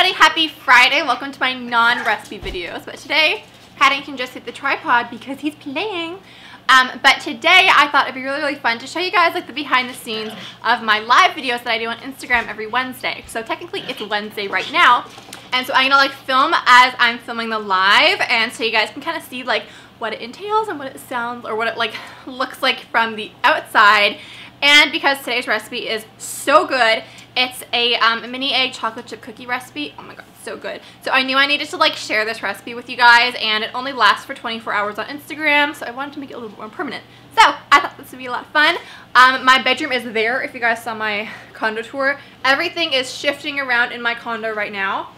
everybody, happy Friday. Welcome to my non-recipe videos. But today, Paddington just hit the tripod because he's playing. But today I thought it'd be really fun to show you guys like the behind the scenes of my live videos that I do on Instagram every Wednesday. So technically it's Wednesday right now. And so I'm gonna like film as I'm filming the live, and so you guys can kind of see like what it entails and what it sounds or what it like looks like from the outside. And because today's recipe is so good, it's a mini egg chocolate chip cookie recipe. Oh my god, it's so good. So I knew I needed to like share this recipe with you guys, and it only lasts for 24 hours on Instagram, so I wanted to make it a little bit more permanent. So I thought this would be a lot of fun. My bedroom is there if you guys saw my condo tour. Everything is shifting around in my condo right now.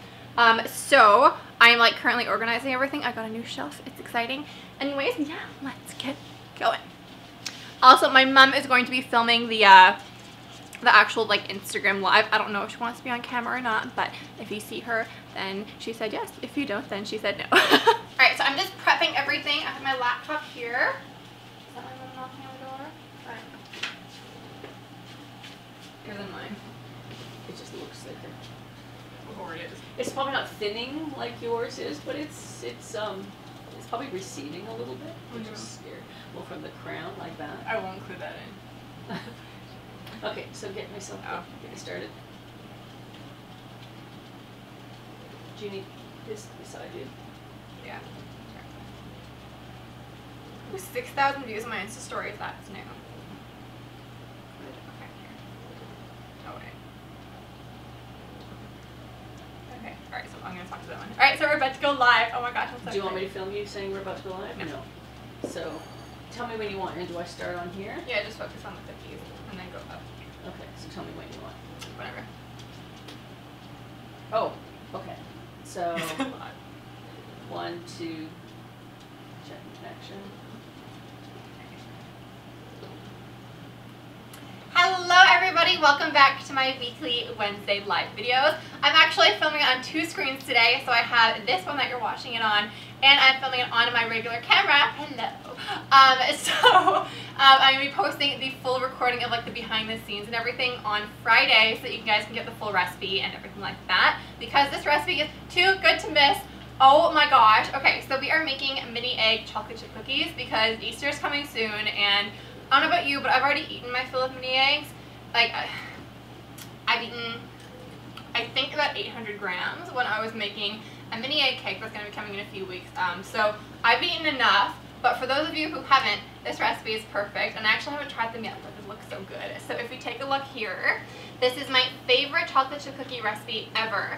So I'm like currently organizing everything. I got a new shelf. It's exciting. Anyways, yeah, let's get going. Also, my mom is going to be filming the actual like Instagram live. I don't know if she wants to be on camera or not, but if you see her, then she said yes. If you don't, then she said no. Alright, so I'm just prepping everything. I have my laptop here. Is that my mom knocking on the door? Alright. Bigger than mine. It just looks thicker. Or it is. It's probably not thinning like yours is, but it's probably receding a little bit, which is scary. Well, from the crown like that. I won't include that in. Okay, so get myself getting started. Do you need this beside you? Yeah. Sure. 6,000 views on my Insta stories. That's new. Okay, here. Oh wait. Okay. All right. So I'm gonna talk to that one. All right. So we're about to go live. Oh my gosh, I'm so Do you want me to film you saying we're about to go live? No. So tell me when you want. And do I start on here? Yeah, just focus on the cookies and then go up. Okay, so tell me when you want. Whatever. Oh, okay. So 1, 2, check connection. Hello everybody, welcome back to my weekly Wednesday live videos. I'm actually filming it on 2 screens today, so I have this one that you're watching it on, and I'm filming it on my regular camera. Hello. I'm going to be posting the full recording of like the behind the scenes and everything on Friday, so that you guys can get the full recipe and everything like that, because this recipe is too good to miss. Oh my gosh. Okay, so we are making mini egg chocolate chip cookies because Easter is coming soon, and I don't know about you, but I've already eaten my fill of mini eggs. Like, I've eaten, I think, about 800 grams when I was making a mini egg cake that's going to be coming in a few weeks. So I've eaten enough, but for those of you who haven't, this recipe is perfect, and I actually haven't tried them yet, but it looks so good. So if we take a look here, this is my favorite chocolate chip cookie recipe ever.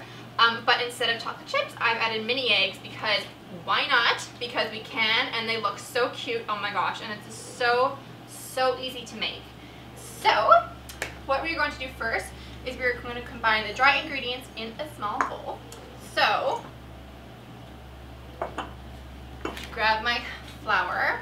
But instead of chocolate chips, I've added mini eggs because why not? Because we can, and they look so cute. Oh my gosh, and it's so easy to make. So what we're going to do first is we're going to combine the dry ingredients in a small bowl. So grab my flour,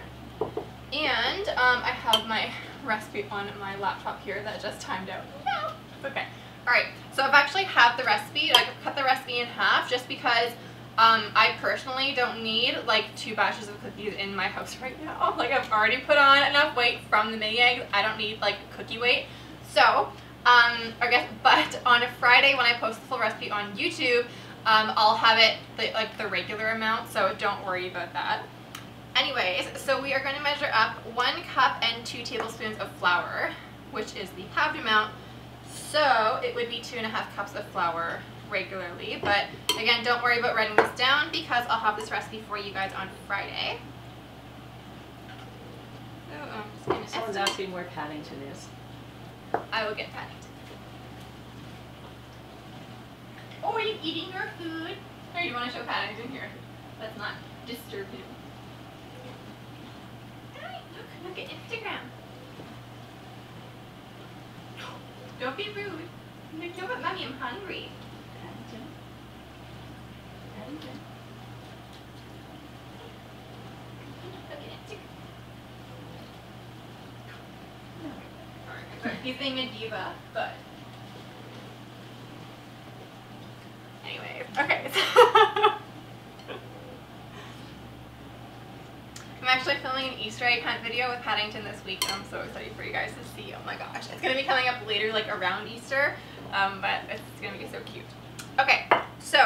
and I have my recipe on my laptop here that just timed out. No, it's okay. Alright, so I've actually have the recipe. I've cut the recipe in half just because I personally don't need like 2 batches of cookies in my house right now. Like, I've already put on enough weight from the mini eggs. I don't need like cookie weight. So, I guess, but on a Friday when I post the full recipe on YouTube, I'll have it like the regular amount, so don't worry about that. Anyways, so we are going to measure up 1 cup and 2 tablespoons of flour, which is the halved amount. So it would be 2.5 cups of flour regularly, but again, don't worry about writing this down because I'll have this recipe for you guys on Friday. Someone's asking where Paddington is. I will get Paddington. Oh, are you eating your food? Or do you want to show Paddington here? Let's not disturb him. Hi, look at Instagram. Don't be rude. No, but Mommy, I'm hungry. Paddington. Paddington. Look at Instagram. Alright, he's being a diva, but anyways, okay. I'm actually filming an Easter egg hunt video with Paddington this week, and I'm so excited for you guys to see. Oh my gosh. It's going to be coming up later, like around Easter, but it's going to be so cute. Okay, so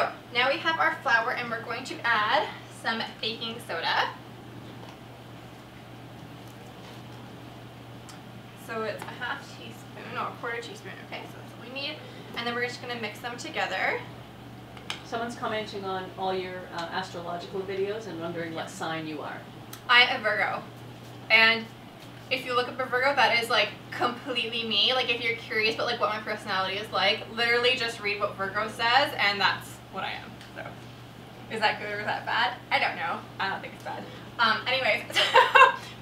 we're going to add some baking soda. So it's a half teaspoon, no, a quarter teaspoon. Okay, so that's what we need. And then we're just going to mix them together. Someone's commenting on all your astrological videos and wondering what sign you are. I am a Virgo. And if you look up a Virgo, that is like completely me. Like if you're curious about like what my personality is like, literally just read what Virgo says and that's what I am. So is that good or is that bad? I don't know. I don't think it's bad. Anyways,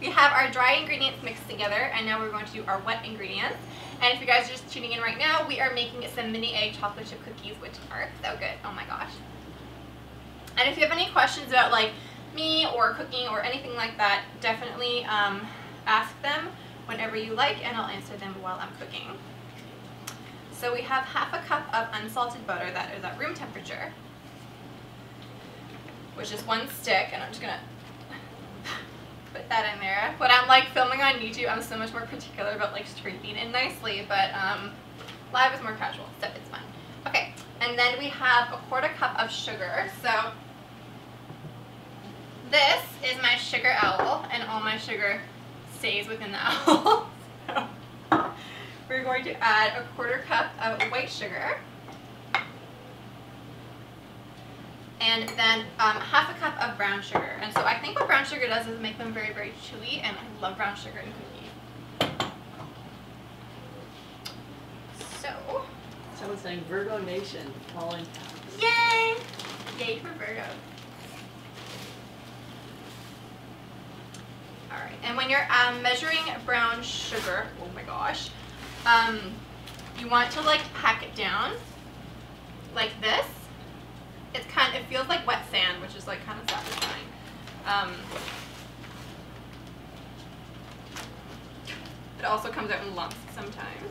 we have our dry ingredients mixed together and now we're going to do our wet ingredients. And if you guys are just tuning in right now, we are making some mini egg chocolate chip cookies, which are so good. Oh my gosh. And if you have any questions about like me or cooking or anything like that, definitely ask them whenever you like and I'll answer them while I'm cooking. So we have half a cup of unsalted butter that is at room temperature, which is 1 stick, and I'm just gonna put that in there. When I'm like filming on YouTube, I'm so much more particular about like scraping in nicely, but live is more casual, so it's fine. Okay, and then we have a quarter cup of sugar. So this is my sugar owl, and all my sugar stays within the owl. So we're going to add a quarter cup of white sugar. And then half a cup of brown sugar. And so I think what brown sugar does is make them very, very chewy, and I love brown sugar in cookies. So. Someone's saying Virgo Nation, all in caps. Yay! Yay for Virgo. Alright, and when you're measuring brown sugar, oh my gosh, you want to like pack it down like this. It feels like wet sand, which is like kind of satisfying. It also comes out in lumps sometimes.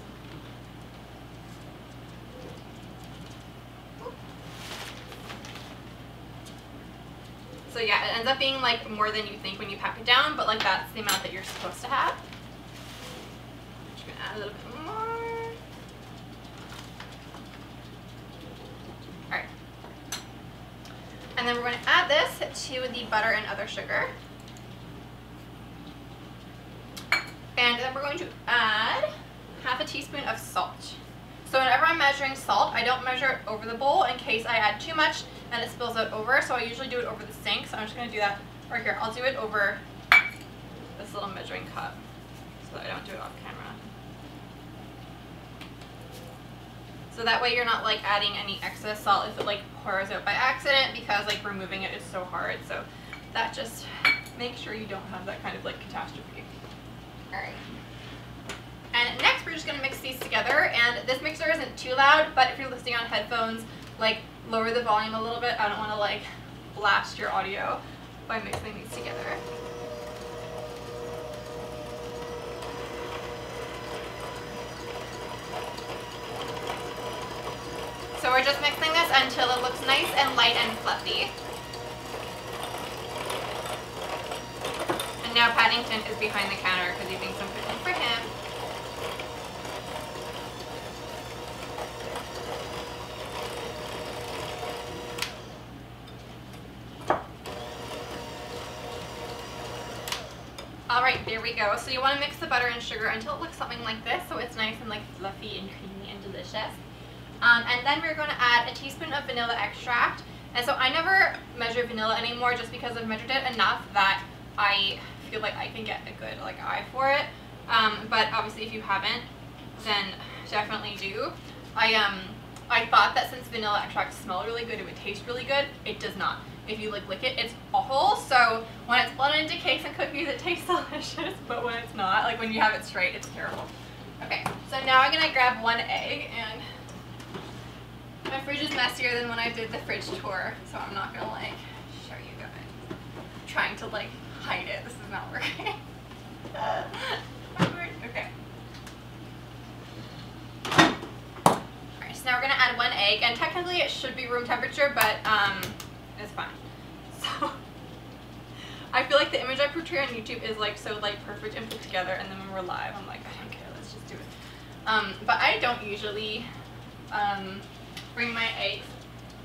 So yeah, it ends up being like more than you think when you pack it down, but like that's the amount that you're supposed to have. I'm just gonna add a little bit more. Alright. And then we're going to add this to the butter and other sugar. And then we're going to add half a teaspoon of salt. So whenever I'm measuring salt, I don't measure it over the bowl in case I add too much and it spills out over. So I usually do it over the sink. So I'm just going to do that right here. I'll do it over this little measuring cup so that I don't do it off camera. So that way you're not like adding any excess salt if it like pours out by accident, because like removing it is so hard. So that just makes sure you don't have that kind of like catastrophe. Alright. And next we're just going to mix these together, and this mixer isn't too loud, but if you're listening on headphones, like lower the volume a little bit. I don't want to like blast your audio by mixing these together. So we're just mixing this until it looks nice and light and fluffy. And now Paddington is behind the counter because he thinks I'm cooking for him. Alright, there we go. So you want to mix the butter and sugar until it looks something like this, so it's nice and like fluffy and creamy and delicious. And then we're going to add a teaspoon of vanilla extract. And so I never measure vanilla anymore just because I've measured it enough that I feel like I can get a good like eye for it. But obviously if you haven't, then definitely do. I thought that since vanilla extract smelled really good, it would taste really good. It does not. If you like lick it, it's awful. So when it's blended into cakes and cookies, it tastes delicious. But when it's not, like when you have it straight, it's terrible. Okay, so now I'm gonna grab 1 egg, and my fridge is messier than when I did the fridge tour, so I'm not gonna like show you guys. I'm trying to like hide it. This is not working. Okay. Alright, so now we're gonna add 1 egg, and technically it should be room temperature, but it's fine. So I feel like the image I portray on YouTube is like so like perfect and put together, and then when we're live, I'm like, I don't care, let's just do it. But I don't usually bring my eggs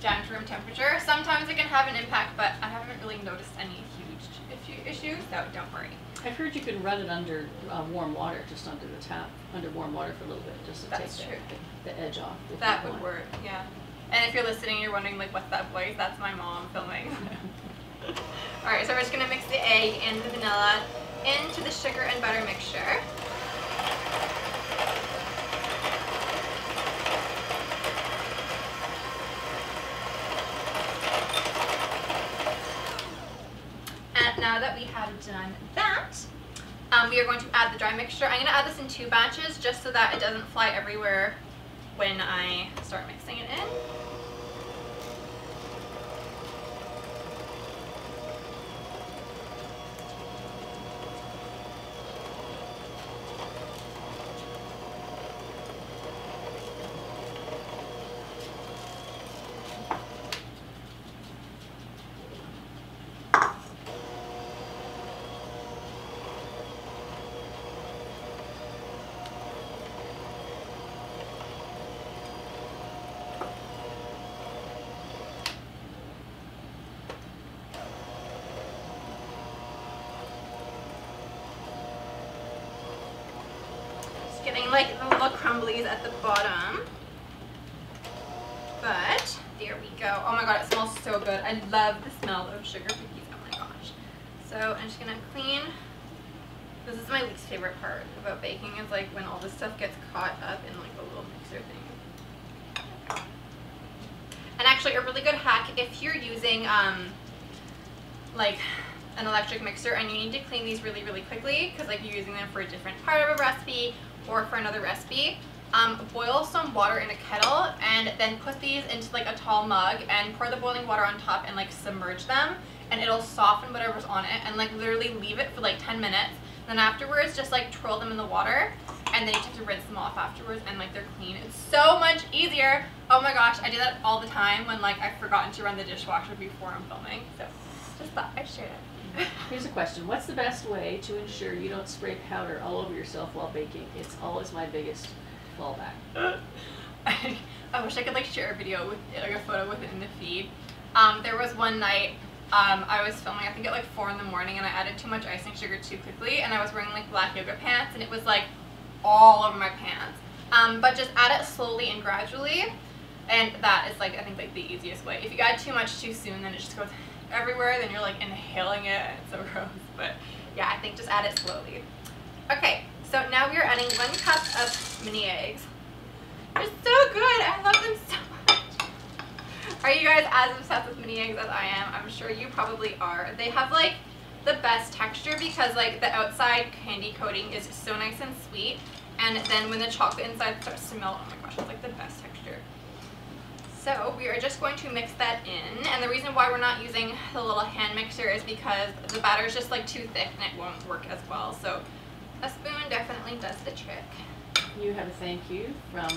down to room temperature. Sometimes it can have an impact, but I haven't really noticed any huge issues, so don't worry. I've heard you can run it under warm water, just under the tap, under warm water for a little bit, just to That's take true. the edge off. That would work, yeah. And if you're listening and you're wondering, like, what's that voice? That's my mom filming. Alright, so we're just going to mix the egg and the vanilla into the sugar and butter mixture. And now that we have done that, we are going to add the dry mixture. I'm going to add this in 2 batches just so that it doesn't fly everywhere when I start mixing it in. Getting like the little crumblies at the bottom, but there we go. Oh my god, it smells so good. I love the smell of sugar cookies. Oh my gosh. So I'm just gonna clean. This is my least favorite part about baking, is like when all this stuff gets caught up in like a little mixer thing. And actually, a really good hack if you're using like an electric mixer and you need to clean these really quickly because like you're using them for a different part of a recipe or for another recipe, boil some water in a kettle and then put these into like a tall mug and pour the boiling water on top and like submerge them, and it'll soften whatever's on it, and like literally leave it for like 10 minutes. Then afterwards just like twirl them in the water, and then you just have to rinse them off afterwards, and like they're clean. It's so much easier. Oh my gosh, I do that all the time when like I've forgotten to run the dishwasher before I'm filming. So just thought I'd share it. Here's a question. What's the best way to ensure you don't spray powder all over yourself while baking? It's always my biggest fallback. I wish I could like share a video with like a photo with it in the feed. There was one night I was filming, I think at like 4 in the morning, and I added too much icing sugar too quickly, and I was wearing like black yoga pants, and it was like all over my pants. But just add it slowly and gradually, and that is like I think like the easiest way. If you add too much too soon, then it just goes everywhere, then you're like inhaling it and it's so gross. But yeah, I think just add it slowly. Okay, so now we are adding 1 cup of mini eggs. They're so good. I love them so much. Are you guys as obsessed with mini eggs as I am? I'm sure you probably are. They have like the best texture because like the outside candy coating is so nice and sweet, and then when the chocolate inside starts to melt, oh my gosh, it's like the best texture. So we are just going to mix that in, and the reason why we're not using the little hand mixer is because the batter is just like too thick and it won't work as well. So a spoon definitely does the trick. You have a thank you from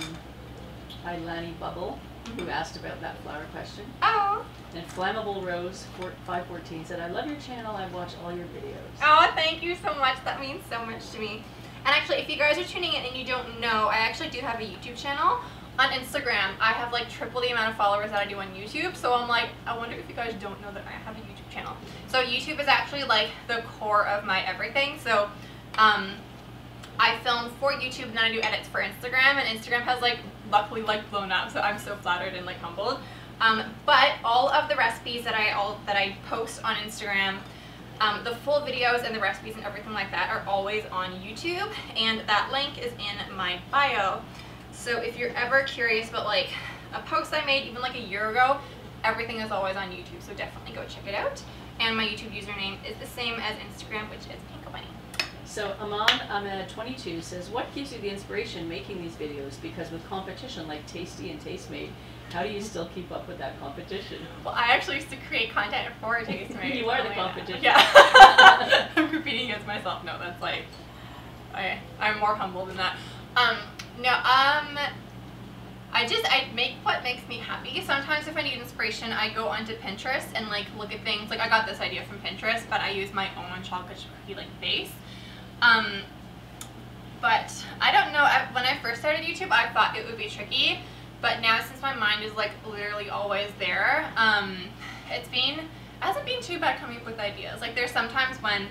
Ilani Bubble, who asked about that flour question. Oh. And Flammable Rose 514 said, I love your channel, I watch all your videos. Oh, thank you so much. That means so much to me. And actually, if you guys are tuning in and you don't know, I actually do have a YouTube channel. On Instagram, I have like triple the amount of followers that I do on YouTube, so I'm like, I wonder if you guys don't know that I have a YouTube channel. So YouTube is actually like the core of my everything. So I film for YouTube and then I do edits for Instagram, and Instagram has like luckily like blown up, so I'm so flattered and like humbled. But all of the recipes that I post on Instagram, the full videos and the recipes and everything like that are always on YouTube, and that link is in my bio. So if you're ever curious about like a post I made even like a year ago, everything is always on YouTube, so definitely go check it out. And my YouTube username is the same as Instagram, which is Pinko Bunny. So Ahmed 22 says, what gives you the inspiration making these videos? Because with competition like Tasty and Tastemade, how do you still keep up with that competition? Well, I actually used to create content for Tastemade. You are the competition. Yeah. I'm competing against myself. No, that's like, I'm more humble than that. I make what makes me happy. Sometimes if I need inspiration, I go onto Pinterest and like look at things. Like I got this idea from Pinterest, but I use my own chocolate chip cookie like base. But I don't know, when I first started YouTube, I thought it would be tricky, but now since my mind is like literally always there, it hasn't been too bad coming up with ideas. Like there's sometimes when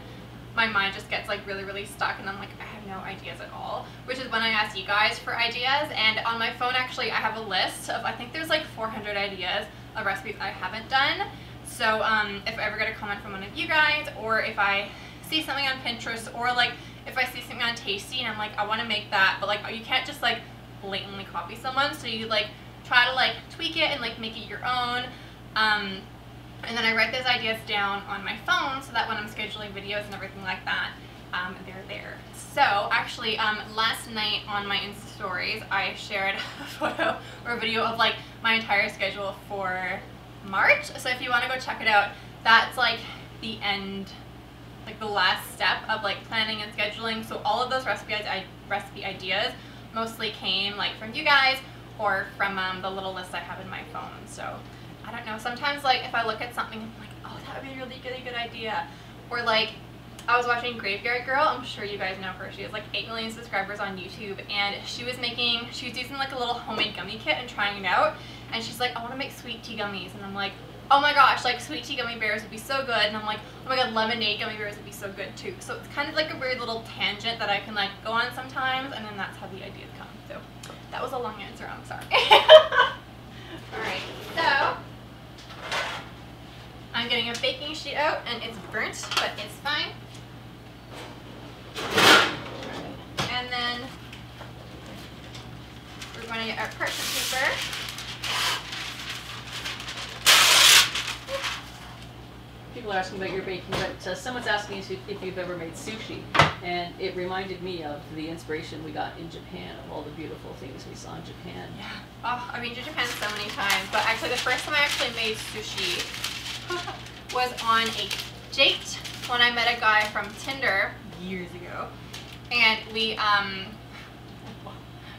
my mind just gets like really stuck and I'm like, I have no ideas at all, which is when I ask you guys for ideas. And on my phone actually I have a list of, I think there's like 400 ideas of recipes I haven't done. So if I ever get a comment from one of you guys, or if I see something on Pinterest, or like if I see something on Tasty and I'm like, I want to make that, but like you can't just like blatantly copy someone, so you like try to like tweak it and like make it your own. And then I write those ideas down on my phone so that when I'm scheduling videos and everything like that, they're there. So actually, last night on my Insta stories, I shared a photo or a video of like my entire schedule for March. So if you want to go check it out, that's like the end, like the last step of like planning and scheduling. So all of those recipe ideas mostly came like from you guys or from the little list I have in my phone. So I don't know, sometimes like if I look at something I'm like, oh, that would be a really good idea. Or like I was watching Graveyard Girl, I'm sure you guys know her, she has like 8 million subscribers on YouTube, and she was using like a little homemade gummy kit and trying it out, and she's like, I want to make sweet tea gummies, and I'm like, oh my gosh, like sweet tea gummy bears would be so good, and I'm like, oh my god, lemonade gummy bears would be so good too. So it's kind of like a weird little tangent that I can like go on sometimes, and then that's how the ideas come. So that was a long answer, I'm sorry. Alright, so I'm getting a baking sheet out, and it's burnt, but it's fine. And then we're going to get our parchment paper. People are asking about your baking, but someone's asking if you've ever made sushi, and it reminded me of the inspiration we got in Japan, of all the beautiful things we saw in Japan. Yeah. Oh, I've been to Japan so many times, but actually the first time I actually made sushi was on a date when I met a guy from Tinder years ago, and we I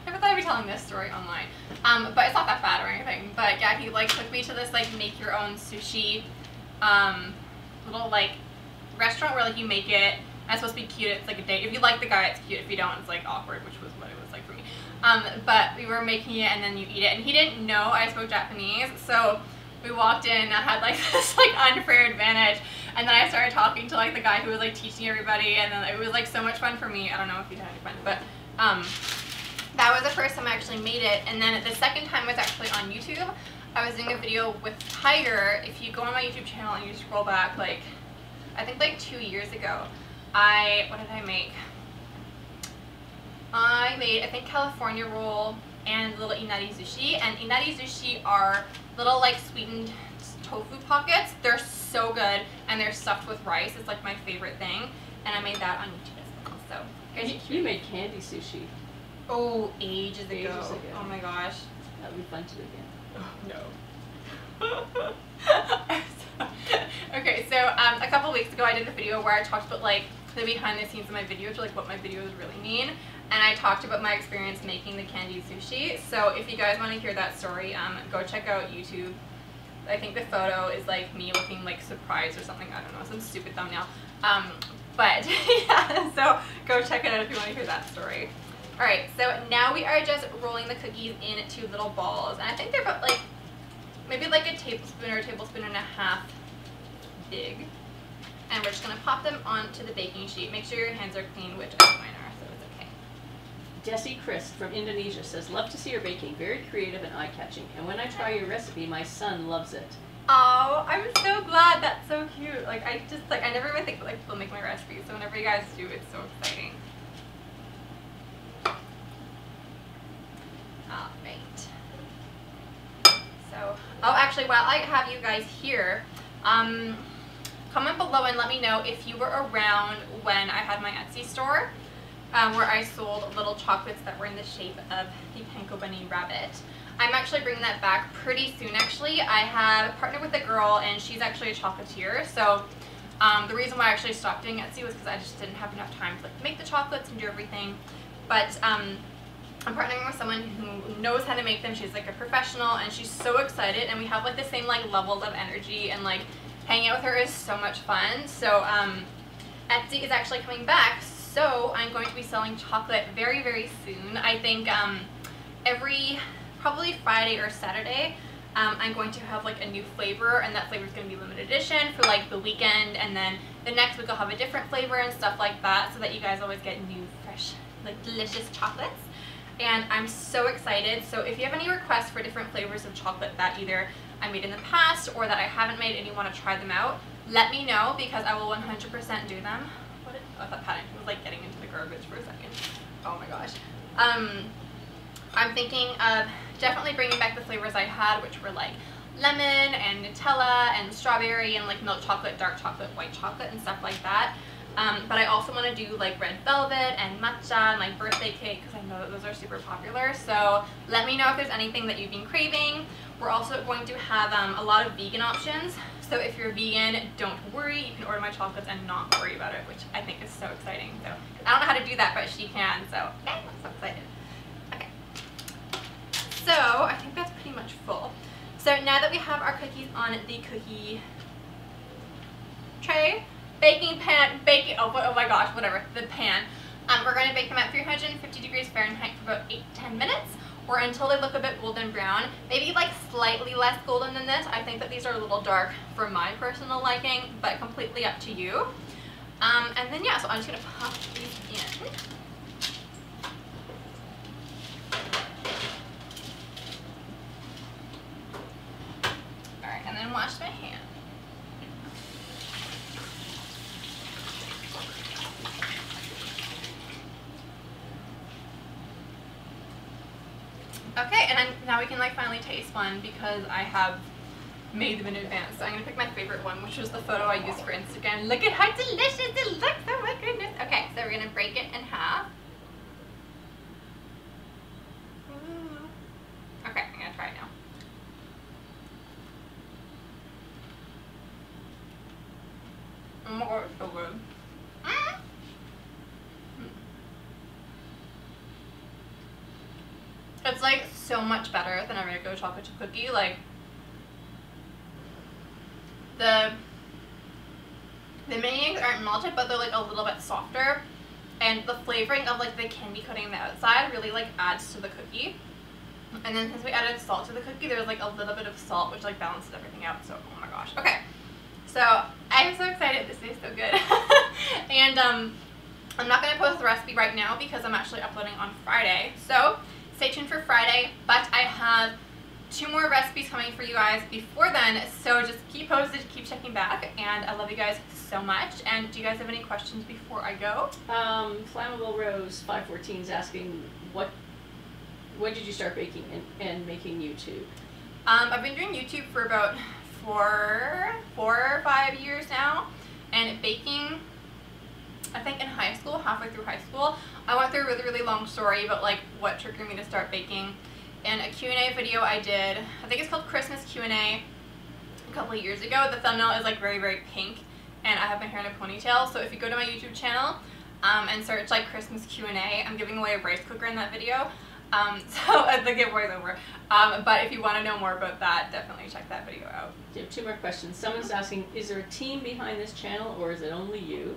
never thought I'd be telling this story online, but it's not that bad or anything. But yeah, he like took me to this like make your own sushi little like restaurant where like you make it, and it's supposed to be cute. It's like a date. If you like the guy, it's cute. If you don't, it's like awkward, which was what it was like for me. But we were making it, and then you eat it, and he didn't know I spoke Japanese, so we walked in and I had like this like unfair advantage, and then I started talking to like the guy who was like teaching everybody, and then it was like so much fun for me. I don't know if you had any fun, but that was the first time I actually made it. And then the second time was actually on YouTube. I was doing a video with Tiger. If you go on my YouTube channel and you scroll back, like I think like 2 years ago, what did I make? I made, I think, California roll and little inari sushi, and inari sushi are little like sweetened tofu pockets. They're so good, and they're stuffed with rice. It's like my favorite thing, and I made that on YouTube as well. So here's you made candy sushi. Oh, ages ago. Ages ago. Oh my gosh. That would be fun to do again. Oh, no. Okay, so a couple weeks ago I did a video where I talked about like the behind the scenes of my videos, or like what my videos really mean, and I talked about my experience making the candy sushi. So if you guys want to hear that story, go check out YouTube. I think the photo is like me looking like surprised or something, I don't know, some stupid thumbnail. But yeah, so go check it out if you want to hear that story. Alright, so now we are just rolling the cookies into little balls, and I think they're about like, maybe like a tablespoon or a tablespoon and a half big. And we're just going to pop them onto the baking sheet. Make sure your hands are clean, which I think mine are, so it's okay. Desi Christ from Indonesia says, love to see your baking, very creative and eye-catching, and when I try your recipe, my son loves it. Oh, I'm so glad. That's so cute. Like, I never even think like people make my recipes, so whenever you guys do, it's so exciting. Alright. So, oh, actually, while I have you guys here, comment below and let me know if you were around when I had my Etsy store, where I sold little chocolates that were in the shape of the Panko Bunny rabbit. I'm actually bringing that back pretty soon, actually. I have partnered with a girl, and she's actually a chocolatier, so the reason why I actually stopped doing Etsy was because I just didn't have enough time to like make the chocolates and do everything. But I'm partnering with someone who knows how to make them. She's like a professional, and she's so excited, and we have like the same like levels of energy, and like hanging out with her is so much fun. So Etsy is actually coming back, so I'm going to be selling chocolate very, very soon. I think probably Friday or Saturday, I'm going to have like a new flavor, and that flavor is going to be limited edition for like the weekend, and then the next week I'll have a different flavor and stuff like that, so that you guys always get new, fresh, like delicious chocolates. And I'm so excited. So if you have any requests for different flavors of chocolate that either I made in the past or that I haven't made and you want to try them out, let me know, because I will 100% do them. I thought Paddington was like getting into the garbage for a second. Oh my gosh. I'm thinking of definitely bringing back the flavors I had, which were like lemon and Nutella and strawberry and like milk chocolate, dark chocolate, white chocolate and stuff like that. But I also want to do like red velvet and matcha and like birthday cake, because I know that those are super popular. So let me know if there's anything that you've been craving. We're also going to have a lot of vegan options. So if you're vegan, don't worry. You can order my chocolates and not worry about it, which I think is so exciting. So I don't know how to do that, but she can. So okay, I'm so excited. Okay. So I think that's pretty much full. So now that we have our cookies on the cookie tray, baking pan, oh my gosh, whatever, the pan. We're going to bake them at 350 degrees Fahrenheit for about 8 to 10 minutes, or until they look a bit golden brown. Maybe like slightly less golden than this. I think that these are a little dark for my personal liking, but completely up to you. And then yeah, so I'm just going to pop these in. Alright, and then wash my hands. Okay, and now we can like finally taste one, because I have made them in advance. So I'm going to pick my favorite one, which was the photo I used for Instagram. Look at how delicious it looks! Oh my goodness! Okay, so we're going to break it in half. Okay, I'm going to try it now. Oh my god, it's so good. It's like so much better than a regular chocolate chip cookie. Like the mini eggs aren't melted, but they're like a little bit softer, and the flavoring of like the candy coating on the outside really like adds to the cookie. And then since we added salt to the cookie, there's like a little bit of salt, which like balances everything out. So oh my gosh. Okay, so I'm so excited. This tastes so good. And I'm not gonna post the recipe right now because I'm actually uploading on Friday. So stay tuned for Friday, but I have 2 more recipes coming for you guys before then, so just keep posted, keep checking back, and I love you guys so much. And do you guys have any questions before I go? Flammable Rose 514 is asking, when did you start baking and making YouTube? I've been doing YouTube for about 4 or 5 years now, and baking, I think in high school, halfway through high school. I went through a really long story about like what triggered me to start baking. And a Q&A video I did, I think it's called Christmas Q&A, a couple of years ago. The thumbnail is like very pink, and I have my hair in a ponytail. So if you go to my YouTube channel and search like Christmas Q&A, I'm giving away a rice cooker in that video. So the giveaway's over. But if you want to know more about that, definitely check that video out. You have 2 more questions. Someone's asking, is there a team behind this channel, or is it only you?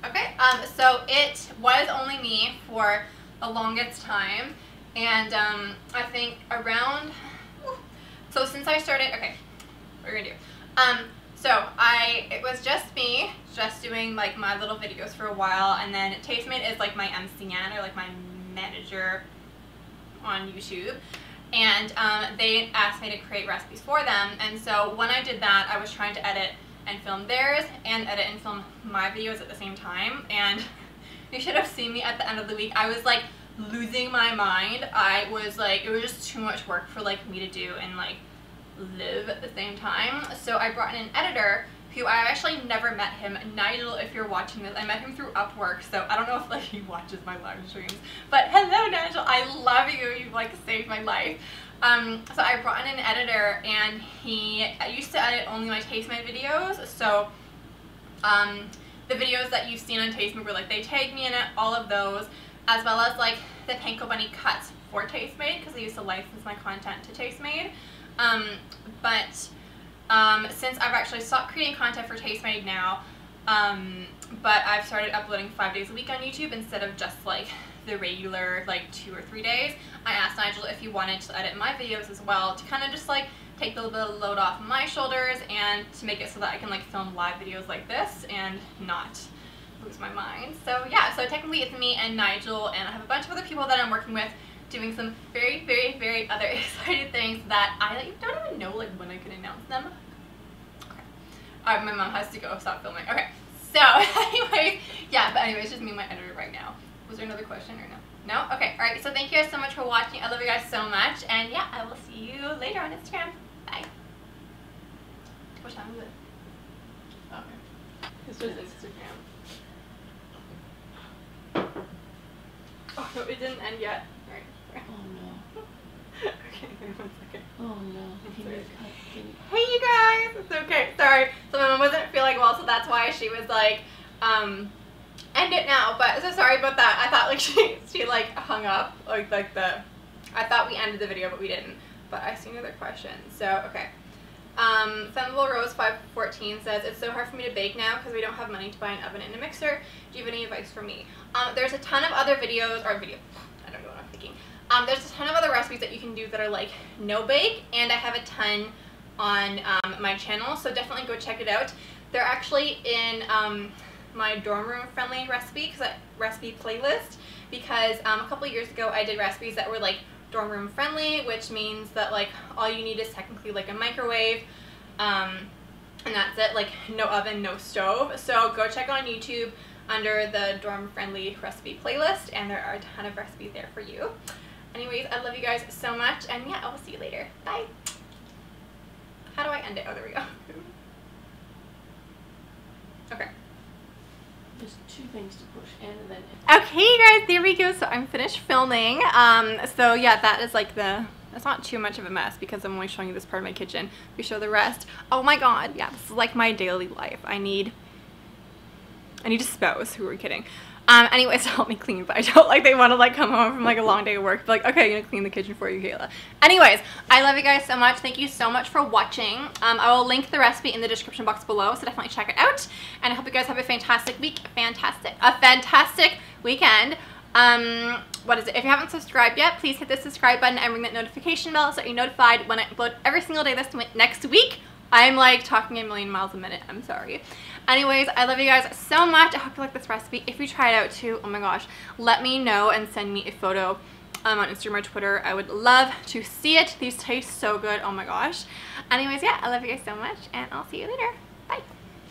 Okay, so it was only me for the longest time, and I think around, so since I started, okay, what we're gonna do, so it was just me, just doing like my little videos for a while, and then Tastemade is like my MCN, or like my manager on YouTube, and they asked me to create recipes for them. And so when I did that, I was trying to edit and film theirs and edit and film my videos at the same time, and you should have seen me at the end of the week. I was like losing my mind. I was like, it was just too much work for like me to do and like live at the same time. So I brought in an editor who I actually never met him. Nigel, if you're watching this, I met him through Upwork, so I don't know if like he watches my live streams, but hello Nigel, I love you, you've like saved my life. So I brought in an editor, and I used to edit only my Tastemade videos, so the videos that you've seen on Tastemade were like, they tagged me in it, all of those, as well as like the Panko Bunny cuts for Tastemade, because I used to license my content to Tastemade. Since I've actually stopped creating content for Tastemade now, but I've started uploading 5 days a week on YouTube instead of just like the regular like 2 or 3 days. I asked Nigel if he wanted to edit my videos as well to kind of just like take a little bit of load off my shoulders and to make it so that I can like film live videos like this and not lose my mind. So yeah, so technically it's me and Nigel, and I have a bunch of other people that I'm working with doing some very, very, very other exciting things that I like, don't even know like when I can announce them. Okay. Alright, my mom has to go stop filming. Okay, so anyways, yeah, but anyways, just me and my editor right now. Was there another question or no? No? Okay, alright, so thank you guys so much for watching. I love you guys so much, and yeah, I will see you later on Instagram. Bye. What time is it? Okay. It's just Instagram. Oh, no, it didn't end yet. Alright. Oh no. Okay, wait 1 second. Oh no. Hey you guys! It's okay. Sorry. So my mom wasn't feeling well, so that's why she was like, end it now. But so sorry about that. I thought like she like hung up. Like I thought we ended the video, but we didn't. But I see another question. So, okay. Flammable Rose 514 says, it's so hard for me to bake now because we don't have money to buy an oven and a mixer. Do you have any advice for me? There's a ton of other videos, I don't know what I'm thinking. There's a ton of other recipes that you can do that are like no bake, and I have a ton on my channel, so definitely go check it out. They're actually in my dorm room friendly recipe playlist, because a couple years ago I did recipes that were like dorm room friendly, which means that like all you need is technically like a microwave, and that's it, like no oven, no stove. So go check on YouTube under the dorm friendly recipe playlist, and there are a ton of recipes there for you. Anyways, I love you guys so much, and yeah, I will see you later. Bye. How do I end it? Oh, there we go. Okay. There's 2 things to push and then. Okay, you guys, there we go. So I'm finished filming. So yeah, that is like that's not too much of a mess because I'm only showing you this part of my kitchen. We show the rest. Oh my god, yeah, this is like my daily life. I need a spouse. Who are we kidding? Anyways, to help me clean, but I don't like they want to like come home from like a long day of work, but like, okay, I'm gonna clean the kitchen for you, Cayla. Anyways, I love you guys so much. Thank you so much for watching. I will link the recipe in the description box below, so definitely check it out. And I hope you guys have a fantastic week, a fantastic weekend. What is it? If you haven't subscribed yet, please hit the subscribe button and ring that notification bell so that you're notified when I upload every single day next week. I'm like talking a million miles a minute. I'm sorry. Anyways, I love you guys so much. I hope you like this recipe. If you try it out too, oh my gosh, let me know and send me a photo on Instagram or Twitter. I would love to see it. These taste so good. Oh my gosh. Anyways, yeah, I love you guys so much, and I'll see you later.